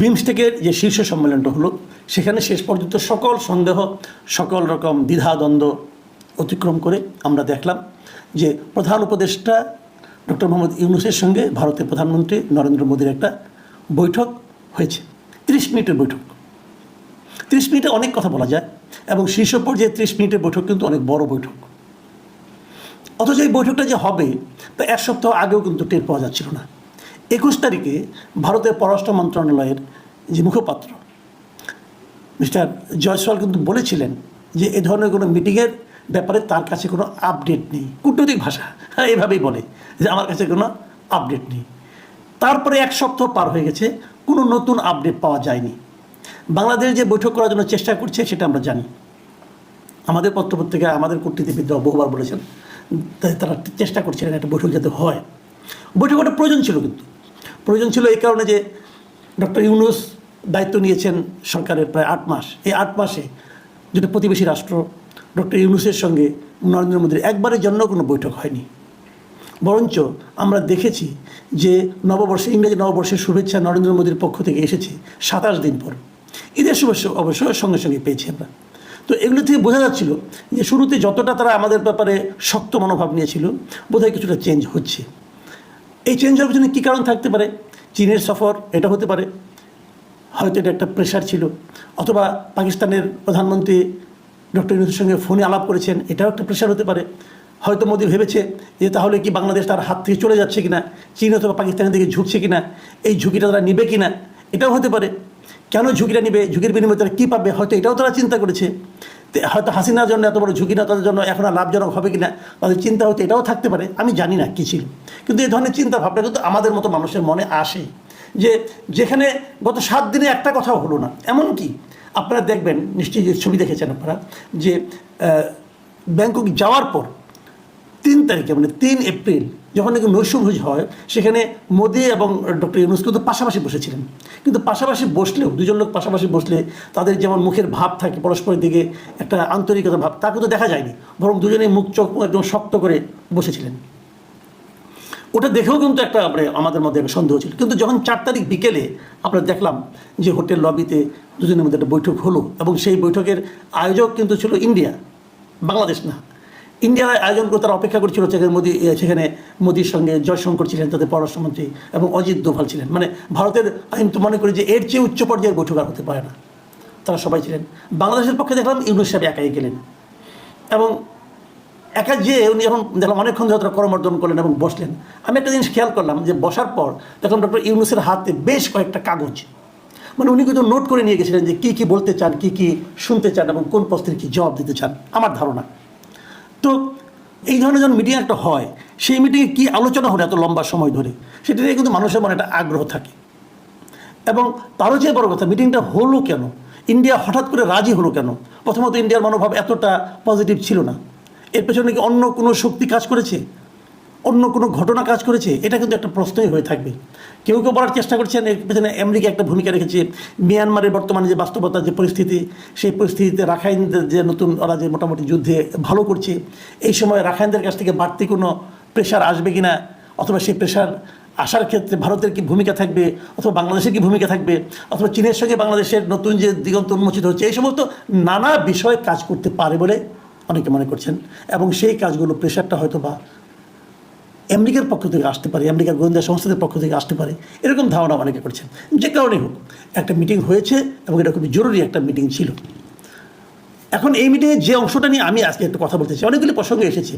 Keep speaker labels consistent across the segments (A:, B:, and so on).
A: বিমস্টেকের যে শীর্ষ সম্মেলনটা হলো, সেখানে শেষ পর্যন্ত সকল সন্দেহ, সকল রকম দ্বিধাদ্বন্দ্ব অতিক্রম করে আমরা দেখলাম যে প্রধান উপদেষ্টা ডক্টর মোহাম্মদ ইউনূসের সঙ্গে ভারতের প্রধানমন্ত্রী নরেন্দ্র মোদীর একটা বৈঠক হয়েছে। 30 মিনিটের বৈঠক। 30 মিনিটে অনেক কথা বলা যায়, এবং শীর্ষ পর্যায়ে 30 মিনিটের বৈঠক কিন্তু অনেক বড় বৈঠক। অথচ এই বৈঠকটা যে হবে তা এক সপ্তাহ আগেও কিন্তু টের পাওয়া যাচ্ছিল না। 21 তারিখে ভারতের পররাষ্ট্র মন্ত্রণালয়ের যে মুখপাত্র মিস্টার জয়সওয়াল কিন্তু বলেছিলেন যে এ ধরনের কোনো মিটিংয়ের ব্যাপারে তার কাছে কোনো আপডেট নেই। কূটনৈতিক ভাষা এভাবেই বলে যে আমার কাছে কোনো আপডেট নেই। তারপরে এক সপ্তাহ পার হয়ে গেছে, কোনো নতুন আপডেট পাওয়া যায়নি। বাংলাদেশ যে বৈঠক করার জন্য চেষ্টা করছে সেটা আমরা জানি। আমাদের পত্রপত্রিকা, আমাদের কূটনীতিবিদরা বহুবার বলেছেন তারা চেষ্টা করছিলেন একটা বৈঠক যাতে হয়। বৈঠক একটা প্রয়োজন ছিল, কিন্তু প্রয়োজন ছিল এই কারণে যে ডক্টর ইউনূস দায়িত্ব নিয়েছেন সরকারের প্রায় 8 মাস। এই 8 মাসে যেটা প্রতিবেশী রাষ্ট্র ডক্টর ইউনূসের সঙ্গে নরেন্দ্র মোদীর একবারের জন্য কোনো বৈঠক হয়নি। বরঞ্চ আমরা দেখেছি যে নববর্ষে, ইংরেজি নববর্ষের শুভেচ্ছা নরেন্দ্র মোদীর পক্ষ থেকে এসেছে 27 দিন পর। ঈদের শুভেচ্ছা অবশ্য সঙ্গে সঙ্গে পেয়েছি আমরা। তো এগুলো থেকে বোঝা যাচ্ছিল যে শুরুতে যতটা তারা আমাদের ব্যাপারে শক্ত মনোভাব নিয়েছিল, বোধহয় কিছুটা চেঞ্জ হচ্ছে। এই চেঞ্জ হওয়ার পিছনে কী কারণ থাকতে পারে? চীনের সফর, এটা হতে পারে, হয়তো এটা একটা প্রেশার ছিল। অথবা পাকিস্তানের প্রধানমন্ত্রী ডক্টর ইউনূসের সঙ্গে ফোনে আলাপ করেছেন, এটাও একটা প্রেশার হতে পারে। হয়তো মোদি ভেবেছে যে তাহলে কি বাংলাদেশ তার হাত থেকে চলে যাচ্ছে কিনা, চীন অথবা পাকিস্তানের দিকে ঝুঁকছে কিনা, এই ঝুঁকিটা তারা নেবে কিনা, এটাও হতে পারে। কেন ঝুঁকিটা নেবে, ঝুঁকির বিনিময়ে তারা কী পাবে, হয়তো এটাও তারা চিন্তা করেছে। হয়তো হাসিনার জন্য এত বড় ঝুঁকি না, তাদের জন্য এখন আর লাভজনক হবে কিনা তাদের চিন্তা হয়তো এটাও থাকতে পারে। আমি জানি না কী ছিল, কিন্তু এই ধরনের চিন্তা ভাবনা কিন্তু আমাদের মতো মানুষের মনে আসে। যে যেখানে গত 7 দিনে একটা কথাও হলো না। এমনকি আপনারা দেখবেন, নিশ্চয়ই যে ছবি দেখেছেন আপনারা, যে ব্যাংকক যাওয়ার পর 3 তারিখে মানে 3 এপ্রিল যখন নাকি নৈশভোজ হয়, সেখানে মোদি এবং ডক্টর ইউনূস কিন্তু পাশাপাশি বসেছিলেন। কিন্তু পাশাপাশি বসলেও, দুজন লোক পাশাপাশি বসলে তাদের যেমন মুখের ভাব থাকে পরস্পরের দিকে একটা আন্তরিকতা ভাব, তা কিন্তু দেখা যায়নি। বরং দুজনেই মুখ চোখ একদম শক্ত করে বসেছিলেন। ওটা দেখেও কিন্তু একটা আমাদের মধ্যে একটা সন্দেহ ছিল। কিন্তু যখন 4 তারিখ বিকেলে আমরা দেখলাম যে হোটেল লবিতে দুজনের মধ্যে একটা বৈঠক হলো, এবং সেই বৈঠকের আয়োজক কিন্তু ছিল ইন্ডিয়া, বাংলাদেশ না। ইন্ডিয়ার আয়োজন করে তারা অপেক্ষা করছিল, সেখানে মোদির সঙ্গে জয়শঙ্কর ছিলেন তাদের পররাষ্ট্রমন্ত্রী, এবং অজিত দোভাল ছিলেন। মানে ভারতের, আমি তো মনে করি যে এর চেয়ে উচ্চ পর্যায়ের বৈঠক আর হতে পারে না। তারা সবাই ছিলেন। বাংলাদেশের পক্ষে দেখলাম ইউনূস সাহেব একাই গেলেন, এবং একা যেয়ে উনি যখন দেখলাম অনেকক্ষণ ধরে তারা করমর্দন করলেন এবং বসলেন। আমি একটা জিনিস খেয়াল করলাম যে বসার পর দেখলাম ডক্টর ইউনূসের হাতে বেশ কয়েকটা কাগজ, মানে উনি কিন্তু নোট করে নিয়ে গেছিলেন যে কী কী বলতে চান, কী কী শুনতে চান, এবং কোন প্রশ্নের কী জবাব দিতে চান, আমার ধারণা। তো এই ধরনের যখন মিটিং একটা হয়, সেই মিটিংয়ে কী আলোচনা হলো এত লম্বা সময় ধরে, সেটা নিয়ে কিন্তু মানুষের মনে একটা আগ্রহ থাকে। এবং তারও যে বড় কথা, মিটিংটা হলো কেন, ইন্ডিয়া হঠাৎ করে রাজি হলো কেন? প্রথমত ইন্ডিয়ার মনোভাব এতটা পজিটিভ ছিল না। এর পেছনে কি অন্য কোনো শক্তি কাজ করেছে, অন্য কোনো ঘটনা কাজ করেছে? এটা কিন্তু একটা প্রশ্নই হয়ে থাকবে। কেউ কেউ বলার চেষ্টা করছেন এর পেছনে আমেরিকা একটা ভূমিকা রেখেছে। মিয়ানমারের বর্তমানে যে বাস্তবতার যে পরিস্থিতি, সেই পরিস্থিতিতে রাখাইনদের যে নতুন, ওরা যে মোটামুটি যুদ্ধে ভালো করছে, এই সময় রাখাইনদের কাছ থেকে বাড়তি কোনো প্রেশার আসবে কিনা, অথবা সেই প্রেশার আসার ক্ষেত্রে ভারতের কি ভূমিকা থাকবে, অথবা বাংলাদেশের কি ভূমিকা থাকবে, অথবা চীনের সঙ্গে বাংলাদেশের নতুন যে দিগন্ত উন্মোচিত হচ্ছে, এই সমস্ত নানা বিষয় কাজ করতে পারে বলে অনেকে মনে করছেন। এবং সেই কাজগুলো, প্রেশারটা হয়তো বা আমেরিকার পক্ষ থেকে আসতে পারে, আমেরিকার গোয়েন্দা সংস্থাদের পক্ষ থেকে আসতে পারে, এরকম ধারণা অনেকে করছেন। যে কারণেই হোক, একটা মিটিং হয়েছে, এবং এটা খুবই জরুরি একটা মিটিং ছিল। এখন এই মিটিংয়ে যে অংশটা নিয়ে আমি আজকে একটু কথা বলতে চাই, অনেকগুলি প্রসঙ্গে এসেছে।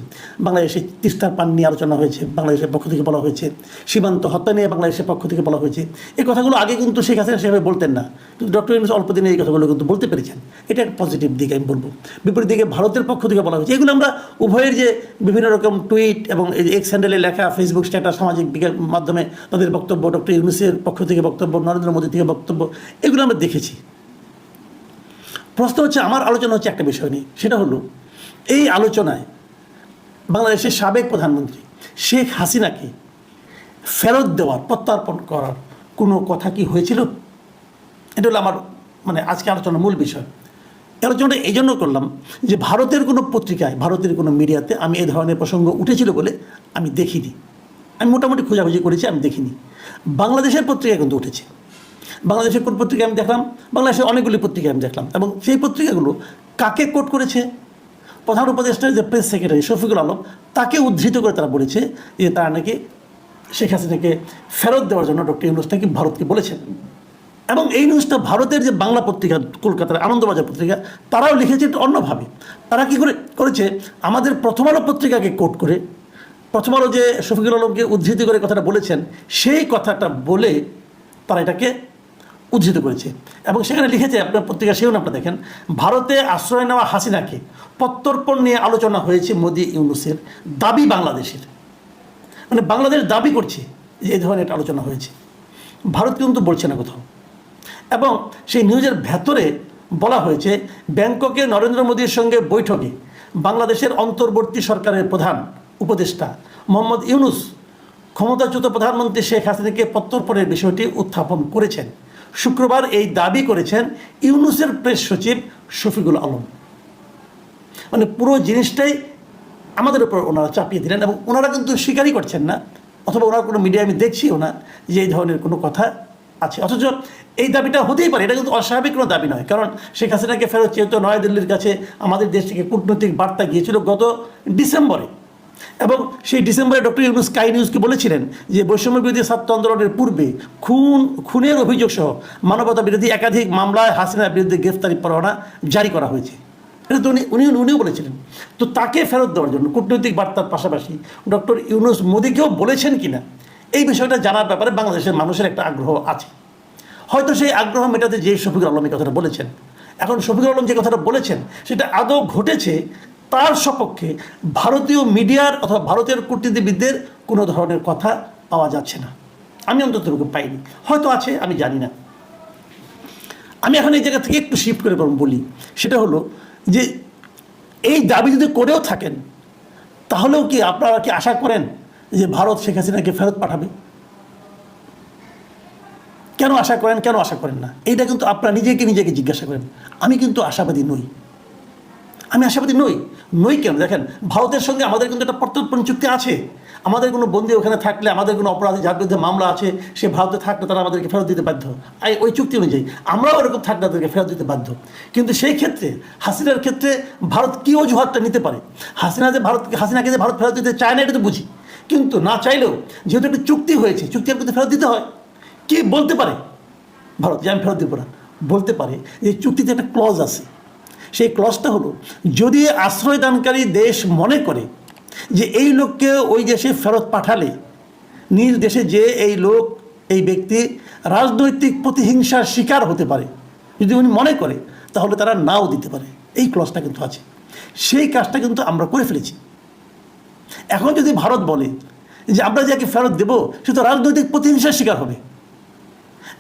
A: বাংলাদেশে তিস্তার পান নিয়ে আলোচনা হয়েছে, বাংলাদেশের পক্ষ থেকে বলা হয়েছে। সীমান্ত হত্যা নিয়ে বাংলাদেশের পক্ষ থেকে বলা হয়েছে। এই কথাগুলো আগে কিন্তু শেখ হাসিনা সেভাবে বলতেন না, কিন্তু ডক্টর ইউনূস অল্প দিনে এই কথাগুলো কিন্তু বলতে পেরেছেন। এটা একটা পজিটিভ দিক আমি বলবো। বিপরীত দিকে ভারতের পক্ষ থেকে বলা হয়েছে। এগুলো আমরা উভয়ের যে বিভিন্ন রকম টুইট এবং এক্স হ্যান্ডেলে লেখা, ফেসবুক স্ট্যাটাস, সামাজিক মাধ্যমে তাদের বক্তব্য, ডক্টর ইউনূসের পক্ষ থেকে বক্তব্য, নরেন্দ্র মোদী থেকে বক্তব্য, এগুলো আমরা দেখেছি। প্রশ্ন হচ্ছে, আমার আলোচনা হচ্ছে একটা বিষয় নিয়ে, সেটা হলো এই আলোচনায় বাংলাদেশের সাবেক প্রধানমন্ত্রী শেখ হাসিনাকে ফেরত দেওয়ার, প্রত্যার্পণ করার কোনো কথা কি হয়েছিল? এটা হলো আমার আজকে আলোচনার মূল বিষয়। আলোচনাটা এই জন্য করলাম যে ভারতের কোনো পত্রিকায়, ভারতের কোনো মিডিয়াতে আমি এই ধরনের প্রসঙ্গ উঠেছিল বলে আমি দেখিনি। আমি মোটামুটি খোঁজাখুঁজি করেছি, আমি দেখিনি। বাংলাদেশের পত্রিকায় কিন্তু উঠেছে। বাংলাদেশের কোন পত্রিকা আমি দেখলাম, বাংলাদেশের অনেকগুলি পত্রিকা আমি দেখলাম, এবং সেই পত্রিকাগুলো কাকে কোট করেছে? প্রধান উপদেষ্টার যে প্রেস সেক্রেটারি শফিকুল আলম, তাকে উদ্ধৃত করে তারা বলেছে যে তারা নাকি শেখ হাসিনাকে ফেরত দেওয়ার জন্য ডক্টর ইউনূস নাকি ভারতকে বলেছেন। এবং এই নিউজটা ভারতের যে বাংলা পত্রিকা, কলকাতার আনন্দবাজার পত্রিকা, তারাও লিখেছে অন্যভাবে। তারা কী করেছে, আমাদের প্রথম আলো পত্রিকাকে কোট করে, প্রথম আলো যে শফিকুল আলমকে উদ্ধৃত করে কথাটা বলেছেন, সেই কথাটা বলে তারা এটাকে উদ্ধৃত করেছে। এবং সেখানে লিখেছে, আপনার পত্রিকা সেও আপনারা দেখেন, ভারতে আশ্রয় নেওয়া হাসিনাকে প্রত্যর্পণ নিয়ে আলোচনা হয়েছে মোদি ইউনূসের দাবি বাংলাদেশের। মানে বাংলাদেশ দাবি করছে যে এই ধরনের একটা আলোচনা হয়েছে, ভারত কিন্তু বলছে না কোথাও। এবং সেই নিউজের ভেতরে বলা হয়েছে, ব্যাংককে নরেন্দ্র মোদীর সঙ্গে বৈঠকে বাংলাদেশের অন্তর্বর্তী সরকারের প্রধান উপদেষ্টা মোহাম্মদ ইউনূস ক্ষমতাচ্যুত প্রধানমন্ত্রী শেখ হাসিনাকে প্রত্যর্পণের বিষয়টি উত্থাপন করেছেন। শুক্রবার এই দাবি করেছেন ইউনূসের প্রেস সচিব শফিকুল আলম। মানে পুরো জিনিসটাই আমাদের উপর ওনারা চাপিয়ে দিলেন, এবং ওনারা কিন্তু স্বীকারই করছেন না, অথবা ওনার কোনো মিডিয়া আমি দেখছিও না যে এই ধরনের কোনো কথা আছে। অথচ এই দাবিটা হতেই পারে, এটা কিন্তু অস্বাভাবিক কোনো দাবি নয়। কারণ শেখ হাসিনাকে ফেরত চেয়ে তো নয়াদিল্লির কাছে আমাদের দেশ থেকে কূটনৈতিক বার্তা গিয়েছিল গত ডিসেম্বরে, এবং সেই ডিসেম্বরে ডক্টর ইউনূস স্কাই নিউজকে বলেছিলেন যে বৈষম্য বিরোধী ছাত্র আন্দোলনের পূর্বে খুনের অভিযোগ সহ মানবতা বিরোধী একাধিক মামলায় হাসিনার বিরুদ্ধে গ্রেফতারি পরোয়ানা জারি করা হয়েছে। এটা তো উনিও বলেছিলেন। তো তাকে ফেরত দেওয়ার জন্য কূটনৈতিক বার্তার পাশাপাশি ডক্টর ইউনূস মোদীকেও বলেছেন কিনা, এই বিষয়টা জানার ব্যাপারে বাংলাদেশের মানুষের একটা আগ্রহ আছে। হয়তো সেই আগ্রহ মেটাতে যে শফিকুল আলম এই কথাটা বলেছেন। এখন শফিকুল আলম যে কথাটা বলেছেন সেটা আদৌ ঘটেছে, তার সপক্ষে ভারতীয় মিডিয়ার অথবা ভারতের কূটনীতিবিদদের কোনো ধরনের কথা পাওয়া যাচ্ছে না। আমি অন্তত পাইনি, হয়তো আছে, আমি জানি না। আমি এখন এই জায়গা থেকে একটু শিফট করে বলি, সেটা হলো যে এই দাবি যদি করেও থাকেন, তাহলেও কি আপনারা কি আশা করেন যে ভারত শেখ হাসিনাকে ফেরত পাঠাবে? কেন আশা করেন, কেন আশা করেন না? এইটা কিন্তু আপনারা নিজেকে জিজ্ঞাসা করেন। আমি কিন্তু আশাবাদী নই। আমি আশাবাদী নই কেন? দেখেন, ভারতের সঙ্গে আমাদের কিন্তু একটা প্রত্যর্পণ চুক্তি আছে। আমাদের কোনো বন্দী ওখানে থাকলে, আমাদের কোনো অপরাধী যার বিরুদ্ধে মামলা আছে, সে ভারতে থাকলে তারা আমাদেরকে ফেরত দিতে বাধ্য। ওই চুক্তি অনুযায়ী আমরাও ওরকম থাকলে তাদেরকে ফেরত দিতে বাধ্য। কিন্তু সেই ক্ষেত্রে হাসিনার ক্ষেত্রে ভারত কী অজুহাতটা নিতে পারে? হাসিনাকে যে ভারত ফেরত দিতে চায় না, এটা তো বুঝি। কিন্তু না চাইলেও যেহেতু একটা চুক্তি হয়েছে, চুক্তির কিন্তু ফেরত দিতে হয়। কি বলতে পারে ভারত যে আমি ফেরত দেবো না? বলতে পারে যে চুক্তিতে একটা ক্লজ আছে। সেই ক্লজটা হলো, যদি আশ্রয়দানকারী দেশ মনে করে যে এই লোককে ওই দেশে ফেরত পাঠালে নিজ দেশে যে এই ব্যক্তি রাজনৈতিক প্রতিহিংসার শিকার হতে পারে, যদি উনি মনে করে, তাহলে তারা নাও দিতে পারে। এই ক্লজটা কিন্তু আছে। সেই কাজটা কিন্তু আমরা করে ফেলেছি। এখন যদি ভারত বলে যে আমরা যাকে ফেরত দেবো সে তো রাজনৈতিক প্রতিহিংসার শিকার হবে,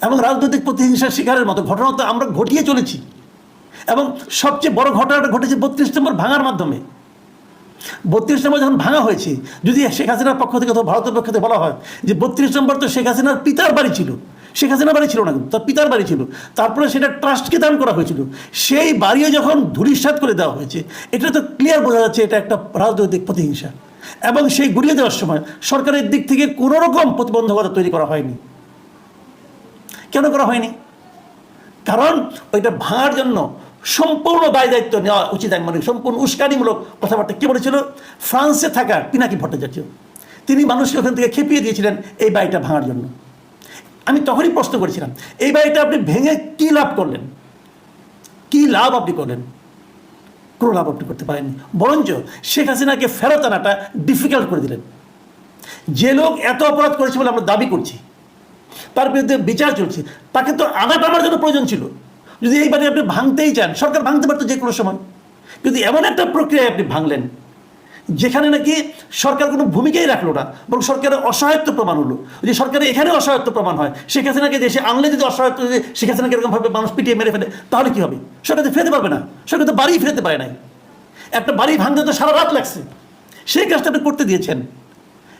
A: এবং রাজনৈতিক প্রতিহিংসার শিকারের মতো ঘটনা তো আমরা ঘটিয়ে চলেছি। এবং সবচেয়ে বড় ঘটনাটা ঘটেছে 32 নম্বর ভাঙার মাধ্যমে। 32 নম্বর যখন ভাঙা হয়েছে, যদি শেখ হাসিনার পক্ষ থেকে অথবা ভারতের পক্ষ থেকে বলা হয় যে 32 নম্বর তো শেখ হাসিনার পিতার বাড়ি ছিল, শেখ হাসিনার বাড়ি ছিল না, কিন্তু তার পিতার বাড়ি ছিল, তারপরে সেটা ট্রাস্টকে দান করা হয়েছিল, সেই বাড়িও যখন ধূলিসাৎ করে দেওয়া হয়েছে, এটা তো ক্লিয়ার বোঝা যাচ্ছে এটা একটা রাজনৈতিক প্রতিহিংসা। এবং সেই গুড়িয়ে দেওয়ার সময় সরকারের দিক থেকে কোনো রকম প্রতিবন্ধকতা তৈরি করা হয়নি। কেন করা হয়নি? কারণ ওইটা ভাঙার জন্য সম্পূর্ণ দায় দায়িত্ব নেওয়া উচিত। আমি মনে করি সম্পূর্ণ উস্কানিমূলক কথাবার্তা কে বলেছিল? ফ্রান্সে থাকা পিনাকি ভট্টাচার্য, তিনি মানুষকে ওখান থেকে খেপিয়ে দিয়েছিলেন এই বাড়িটা ভাঙার জন্য। আমি তখনই প্রশ্ন করেছিলাম, এই বাড়িটা আপনি ভেঙে কী লাভ করলেন? কী লাভ আপনি করলেন? কোনো লাভ আপনি করতে পারেননি, বরঞ্চ শেখ হাসিনাকে ফেরত আনাটা ডিফিকাল্ট করে দিলেন। যে লোক এত অপরাধ করেছে বলে আমরা দাবি করছি, তার বিরুদ্ধে বিচার চলছে, তাকে তো আনাটা আমার জন্য প্রয়োজন ছিল। যদি এই বাড়ি আপনি ভাঙতেই চান, সরকার ভাঙতে পারতো যে কোনো সময়, কিন্তু এমন একটা প্রক্রিয়ায় আপনি ভাঙলেন যেখানে নাকি সরকার কোনো ভূমিকাই রাখলো না, বরং সরকারের অসহায়ত্ব প্রমাণ হলো। যদি সরকারের এখানে অসহায়ত্ব প্রমাণ হয়, শেখ হাসিনাকে দেশে আনলে যদি অসহায়ত্ব, যদি শেখ হাসিনাকে এরকমভাবে মানুষ পিটিয়ে মেরে ফেলে, তাহলে কী হবে? সরকার তো ফেরতে পারবে না, সরকার তো বাড়ি ফেরতে পারে নাই। একটা বাড়ি ভাঙতে তো সারা রাত লাগছে, সেই কাজটা আপনি করতে দিয়েছেন।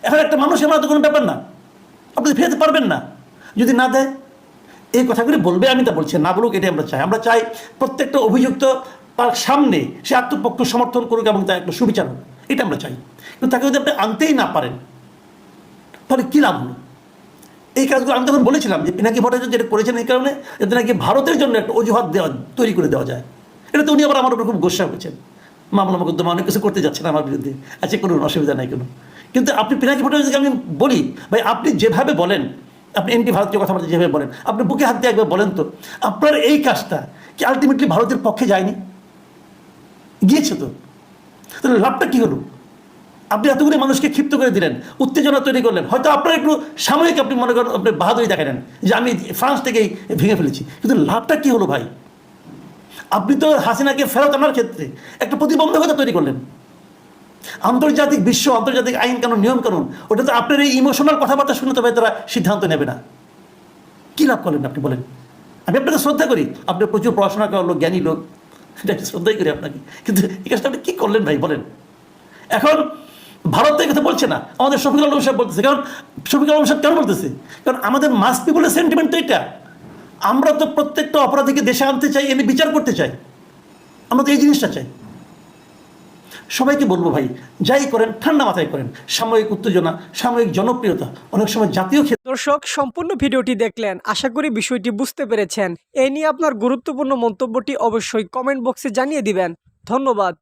A: এখন একটা মানুষ এমন তো কোনো ব্যাপার না, আপনি ফেরতে পারবেন না যদি না দেয়। এই কথাগুলি বলবে, আমি তা বলছি না বলুক, এটাই আমরা চাই। আমরা চাই প্রত্যেকটা অভিযুক্ত তার সামনে সে আত্মপক্ষ সমর্থন করুক এবং তার একটা সুবিচার হোক, এটা আমরা চাই। কিন্তু তাকে যদি আপনি আনতেই না পারেন, তাহলে কী লাভ হলো? এই কাজগুলো আমি তখন বলেছিলাম যে পিনাকি ভট্টাচার্য যেটা করেছেন এই কারণে যাতে নাকি ভারতের জন্য একটা অজুহাত তৈরি করে দেওয়া যায়। এটা তো উনি আবার আমার উপর খুব গোসা হয়েছেন, মামলা মোকদ্দমা অনেক কিছু করতে যাচ্ছেন আমার বিরুদ্ধে, আচ্ছা কোনো অসুবিধা নাই কোনো। কিন্তু আপনি পিনাকি ভট্টাচার্যকে আমি বলি ভাই, আপনি যেভাবে বলেন, আপনি এমপি ভারতীয় কথাবার্তা যেভাবে বলেন, আপনি বুকে হাত দিয়ে একবার বলেন তো আপনার এই কাজটা কি আলটিমেটলি ভারতের পক্ষে যায়নি? গিয়েছে তো, তাহলে লাভটা কী হলো? আপনি এতগুলি মানুষকে ক্ষিপ্ত করে দিলেন, উত্তেজনা তৈরি করলেন, হয়তো আপনার একটু সাময়িক আপনি মনে করেন আপনি বাহাদুরি দেখালেন যে আমি ফ্রান্স থেকেই ভেঙে ফেলেছি, কিন্তু লাভটা কী হলো ভাই? আপনি তো হাসিনাকে ফেরত আনার ক্ষেত্রে একটা প্রতিবন্ধকতা তৈরি করলেন। আন্তর্জাতিক আন্তর্জাতিক আইন কানুন নিয়ম কানুন ওটা তো আপনার এই ইমোশনাল কথাবার্তা শুনে তো ভাই তারা সিদ্ধান্ত নেবে না। কী লাভ করলেন আপনি বলেন? আমি আপনাকে শ্রদ্ধা করি, আপনি প্রচুর পড়াশোনা করার লোক, জ্ঞানী লোক, এটা শ্রদ্ধাই করি আপনাকে, কিন্তু এই কাজটা আপনি কী করলেন ভাই বলেন? এখন ভারত তো এই কথা বলছে না, আমাদের শফিকুল আলম সাহেব বলতেছে। কারণ শফিকুল আলম সাহেব কেন বলতেছে? কারণ আমাদের মাস পিপুলের সেন্টিমেন্ট তো এটা, আমরা তো প্রত্যেকটা অপরাধীকে দেশে আনতে চাই, এনে বিচার করতে চাই, আমরা তো এই জিনিসটা চাই। সবাইকে বলবো ভাই, যাই করেন ঠান্ডা মাথায় করেন। সাময়িক উত্তেজনা, সাময়িক জনপ্রিয়তা অনেক সময় জাতীয়
B: দর্শক, সম্পূর্ণ ভিডিওটি দেখলেন, আশা করি বিষয়টি বুঝতে পেরেছেন। এ নিয়ে আপনার গুরুত্বপূর্ণ মন্তব্যটি অবশ্যই কমেন্ট বক্সে জানিয়ে দিবেন। ধন্যবাদ।